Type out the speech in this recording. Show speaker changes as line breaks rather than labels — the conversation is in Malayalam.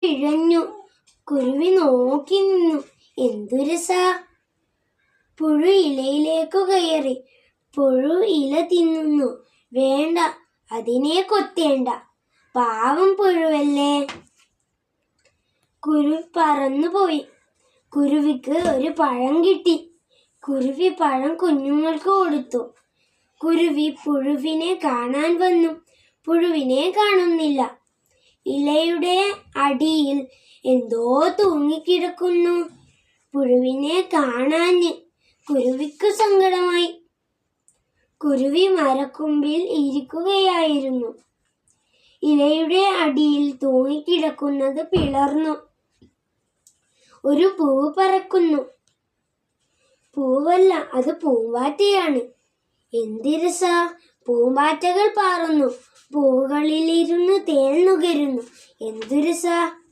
ഇഴഞ്ഞു. കുരുവി നോക്കി നിന്നു. എന്തു രസാ! പുഴു ഇലയിലേക്കു കയറി. പുഴു ഇല തിന്നുന്നു. വേണ്ട, അതിനെ കൊത്തേണ്ട, പാവം പുഴുവല്ലേ. കുരുവി പറന്നുപോയി. കുരുവിക്ക് ഒരു പഴം കിട്ടി. കുരുവി പഴം കുഞ്ഞുങ്ങൾക്ക് കൊടുത്തു. കുരുവി പുഴുവിനെ കാണാൻ വന്നു. പുഴുവിനെ കാണുന്നില്ല. ഇലയുടെ അടിയിൽ എന്തോ തൂങ്ങിക്കിടക്കുന്നു. പുഴുവിനെ കാണാഞ്ഞ് കുരുവിക്ക് സങ്കടമായി. കുരുവി മരക്കൊമ്പിൽ ഇരിക്കുകയായിരുന്നു. ഇലയുടെ അടിയിൽ തൂങ്ങിക്കിടക്കുന്നത് പിളർന്നു. ഒരു പൂവ് പറക്കുന്നു. പൂവല്ല, അത് പൂമ്പാറ്റയാണ്. എന്ത് രസാ! പൂമ്പാറ്റകൾ പാറുന്നു. പൂവുകളിലിരുന്ന് തേൻ നുകരുന്നു. എന്തു രസാ!